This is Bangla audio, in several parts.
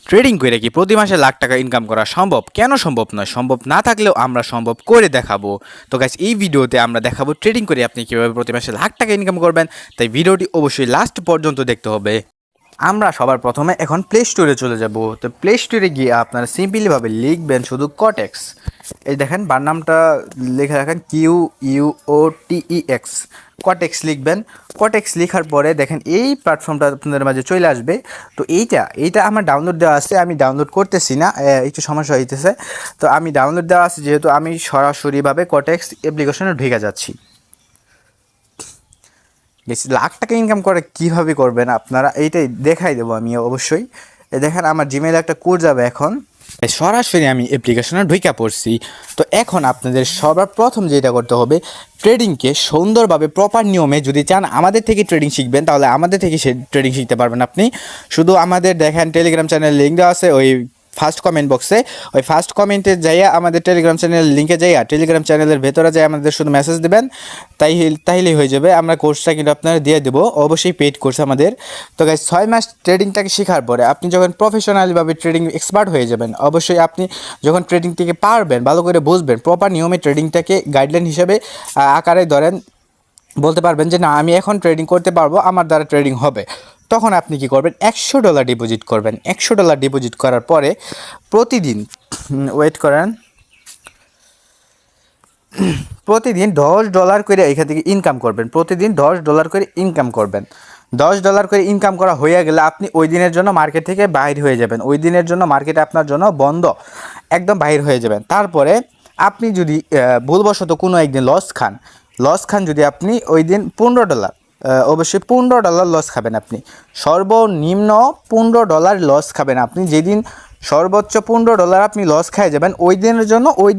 ট্রেডিং করে কি প্রতি মাসে লাখ টাকা ইনকাম করা সম্ভব? কেন সম্ভব নয়? সম্ভব না থাকলেও আমরা সম্ভব করে দেখাবো। তো গাইস, এই ভিডিওতে আমরা দেখাবো ট্রেডিং করে আপনি কীভাবে প্রতি মাসে লাখ টাকা ইনকাম করবেন। তাই ভিডিওটি অবশ্যই লাস্ট পর্যন্ত দেখতে হবে। আমরা সবার প্রথমে এখন প্লে স্টোরে চলে যাব। তো প্লে স্টোরে গিয়ে আপনারা সিম্পলিভাবে লিখবেন শুধু কটেক্স। এই দেখেন বানামটা লিখে রাখেন QUOTEX, কটেক্স লিখবেন। কটেক্স লেখার পরে দেখেন এই প্ল্যাটফর্মটা আপনাদের মাঝে চলে আসবে। তো এইটা আমার ডাউনলোড দেওয়া আছে, আমি ডাউনলোড করতেছি না, একটু সমস্যা হইতেছে। তো আমি ডাউনলোড দেওয়া আছে যেহেতু আমি সরাসরিভাবে কটেক্স অ্যাপ্লিকেশনে ঢুকে যাচ্ছি। বেশি লাখ টাকা ইনকাম করে কীভাবে করবেন আপনারা এইটাই দেখাই দেবো আমি অবশ্যই। দেখেন আমার জিমেইলে একটা কোড যাবে এখন। সরাসরি আমি অ্যাপ্লিকেশনে ঢুকে পড়ছি। তো এখন আপনাদের সবার প্রথম যেটা করতে হবে, ট্রেডিংকে সুন্দরভাবে প্রপার নিয়মে যদি চান আমাদের থেকে ট্রেডিং শিখবেন, তাহলে আমাদের থেকে সে ট্রেডিং শিখতে পারবেন আপনি। শুধু আমাদের দেখেন টেলিগ্রাম চ্যানেল লিঙ্ক দেওয়া আছে ওই ফার্স্ট কমেন্ট বক্সে। ওই ফার্স্ট কমেন্টে যাইয়া আমাদের টেলিগ্রাম চ্যানেলের লিঙ্কে যাইয়া টেলিগ্রাম চ্যানেলের ভেতরে যাই আমাদের শুধু মেসেজ দেবেন, তাইলেই হয়ে যাবে। আমরা কোর্সটা কিন্তু আপনারা দিয়ে দেবো, অবশ্যই পেইড কোর্স আমাদের। তো গাইস 6 মাস ট্রেডিংটাকে শেখার পরে আপনি যখন প্রফেশনালিভাবে ট্রেডিং এক্সপার্ট হয়ে যাবেন, অবশ্যই আপনি যখন ট্রেডিং থেকে পারবেন, ভালো করে বুঝবেন, প্রপার নিয়মে ট্রেডিংটাকে গাইডলাইন হিসেবে আকারে ধরেন, বলতে পারবেন যে না আমি এখন ট্রেডিং করতে পারবো, আমার দ্বারা ট্রেডিং হবে। তখন আপনি কি করবেন, $100 ডিপোজিট করবেন। $100 ডিপোজিট করার পরে প্রতিদিন ওয়েট করেন, প্রতিদিন $10 করে এখান থেকে ইনকাম করবেন। প্রতিদিন $10 করে ইনকাম করবেন। $10 করে ইনকাম করা হয়ে গেলে আপনি ওই দিনের জন্য মার্কেট থেকে বাইর হয়ে যাবেন। ওই দিনের জন্য মার্কেটে আপনার জন্য বন্ধ, একদম বাইর হয়ে যাবেন। তারপরে আপনি যদি ভুলবশত কোনো একদিন লস খান যদি আপনি ওই দিন $15, অবশ্যই $15 লস খাবেন আপনি। সর্বনিম্ন $15 লস খাবেন আপনি। যেদিন সর্বোচ্চ $15 আপনি লস খাই যাবেন, ওই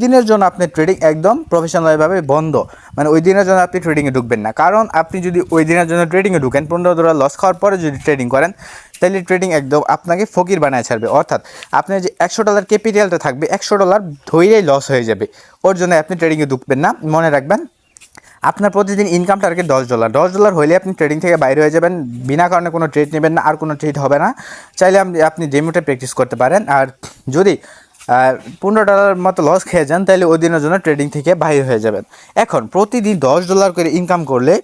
দিনের জন্য আপনি ট্রেডিং একদম প্রফেশনালভাবে বন্ধ। মানে ওই দিনের জন্য আপনি ট্রেডিংয়ে ঢুকবেন না। কারণ আপনি যদি ওই দিনের জন্য ট্রেডিংয়ে ঢুকেন, $15 লস খাওয়ার পরে যদি ট্রেডিং করেন, তাহলে ট্রেডিং একদম আপনাকে ফকির বানায় ছাড়বে। অর্থাৎ আপনার যে $100 ক্যাপিটালটা থাকবে, $100 ধরেই লস হয়ে যাবে। ওর জন্য আপনি ট্রেডিংয়ে ঢুকবেন না। মনে রাখবেন, আপনার প্রতিদিন ইনকাম টার্গেট $10 হইলে আপনি ট্রেডিং থেকে বাইরে হয়ে যাবেন। বিনা কারণে কোনো ট্রেড নেবেন না, আর কোনো ট্রেড হবে না। চাইলে আপনি ডেমোতে প্র্যাকটিস করতে পারেন। আর যদি $15 মতো লস খেয়ে যান, তাহলে ওই দিনের জন্য ট্রেডিং থেকে বাইরে হয়ে যাবেন। এখন প্রতিদিন $10 করে ইনকাম করলে,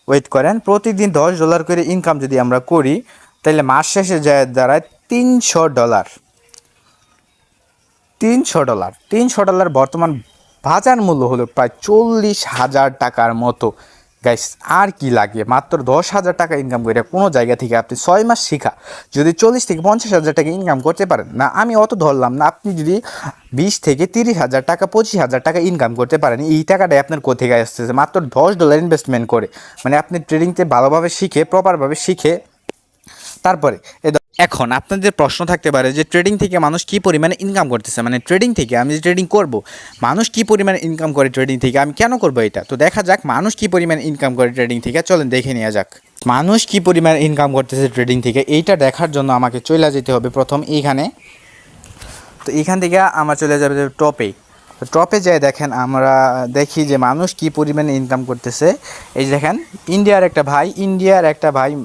ওয়েট করেন, প্রতিদিন $10 করে ইনকাম যদি আমরা করি, তাহলে মাস শেষে যায় দাঁড়ায় $300। $300 বর্তমান বাজার মূল্য হলো প্রায় 40,000 টাকার মতো। গাইস, আর কি লাগে? মাত্র 10,000 টাকা ইনকাম করে কোনো জায়গা থেকে আপনি 6 মাস শিখা যদি 40 থেকে 50,000 টাকা ইনকাম করতে পারেন, না আমি অত ধরলাম না, আপনি যদি 20 থেকে 30,000 টাকা, 25,000 টাকা ইনকাম করতে পারেন, এই টাকাটাই আপনার কোথেকে আসতেছে? মাত্র $10 ইনভেস্টমেন্ট করে। মানে আপনি ট্রেডিংতে ভালোভাবে শিখে, প্রপারভাবে শিখে তারপরে এখন আপনাদের প্রশ্ন থাকতে পারে যে ট্রেডিং থেকে মানুষ কী পরিমাণে ইনকাম করতেছে, মানে ট্রেডিং থেকে আমি যে ট্রেডিং করব, মানুষ কী পরিমাণে ইনকাম করে ট্রেডিং থেকে, আমি কেন করব এটা? তো দেখা যাক মানুষ কী পরিমাণে ইনকাম করে ট্রেডিং থেকে, চলেন দেখে নেওয়া যাক মানুষ কী পরিমাণে ইনকাম করতেছে ট্রেডিং থেকে। এইটা দেখার জন্য আমাকে চলে যেতে হবে প্রথম এইখানে। তো এইখান থেকে আমার চলে যাবে টপে যাই। দেখেন আমরা দেখি যে মানুষ কী পরিমাণে ইনকাম করতেছে। এই দেখেন ইন্ডিয়ার একটা ভাই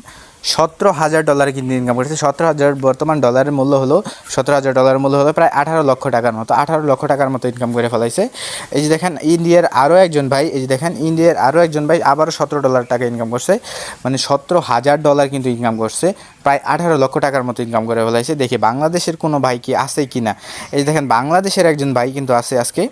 $17,000 কিন্তু ইনকাম করেছে। 17,000 বর্তমান ডলারের মূল্য হলো, $17,000 মূল্য হলো প্রায় 18 লক্ষ টাকার মতো। 18 লক্ষ টাকার মতো ইনকাম করে ফেলাইছে। এই যে দেখেন ইন্ডিয়ার আরও একজন ভাই আবারও $17 টাকা ইনকাম করছে, মানে $17,000 কিন্তু ইনকাম করছে, প্রায় 18 লক্ষ টাকার মতো ইনকাম করে ফেলাইছে। দেখি বাংলাদেশের কোনো ভাই কি আছে কি না। এই দেখেন বাংলাদেশের একজন ভাই কিন্তু আছে আজকে।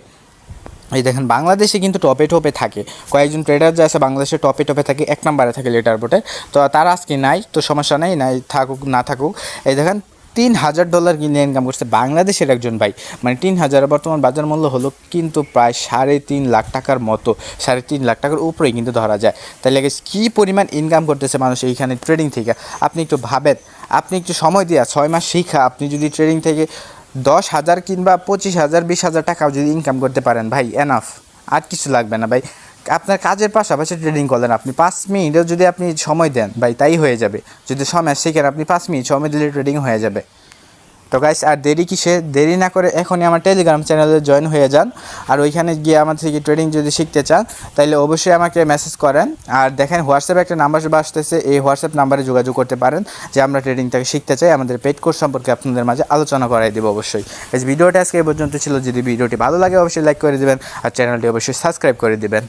এই দেখেন বাংলাদেশে কিন্তু টপে থাকে, কয়েকজন ট্রেডার যে আছে বাংলাদেশে টপে থাকে, 1 নম্বরে থাকে লিডার বোর্ডে। তো তারা আজকে নাই, তো সমস্যা নাই থাকুক না থাকুক। এই দেখেন $3,000 কিনে ইনকাম করছে বাংলাদেশের একজন ভাই, মানে 3,000 বর্তমান বাজার মূল্য হলো কিন্তু প্রায় 3.5 লাখ টাকার মতো, 3.5 লাখ টাকার উপরেই কিন্তু ধরা যায়। তাহলে কী পরিমাণ ইনকাম করতেছে মানুষ এইখানে ট্রেডিং থেকে, আপনি একটু ভাবেন। আপনি একটু সময় দিয়া 6 মাস শিখা আপনি যদি ট্রেডিং থেকে 10,000 কিংবা 25,000, 20,000 টাকাও যদি ইনকাম করতে পারেন ভাই, এনাফ, আর কিছু লাগবে না ভাই। আপনার কাজের পাশাপাশি ট্রেডিং করলেন, আপনি 5 মিনিটও যদি আপনি সময় দেন ভাই, তাই হয়ে যাবে। যদি সময় শিখেন আপনি 5 মিনিট সময় দিলে ট্রেডিং হয়ে যাবে। তো গাইস আর দেরি না করে এখনই আমার টেলিগ্রাম চ্যানেলে জয়েন হয়ে যান। আর ওইখানে গিয়ে আমার থেকে ট্রেডিং যদি শিখতে চান তাহলে অবশ্যই আমাকে মেসেজ করেন। আর দেখেন হোয়াটসঅ্যাপে একটা নাম্বার আসতেছে, এই হোয়াটসঅ্যাপ নাম্বারে যোগাযোগ করতে পারেন যে আমরা ট্রেডিংটাকে শিখতে চাই। আমাদের পেড কোর্স সম্পর্কে আপনাদের মাঝে আলোচনা করাই দেবো অবশ্যই। এই ভিডিওটা আজকে এই পর্যন্ত ছিল। যদি ভিডিওটি ভালো লাগে অবশ্যই লাইক করে দেবেন আর চ্যানেলটি অবশ্যই সাবস্ক্রাইব করে দেবেন।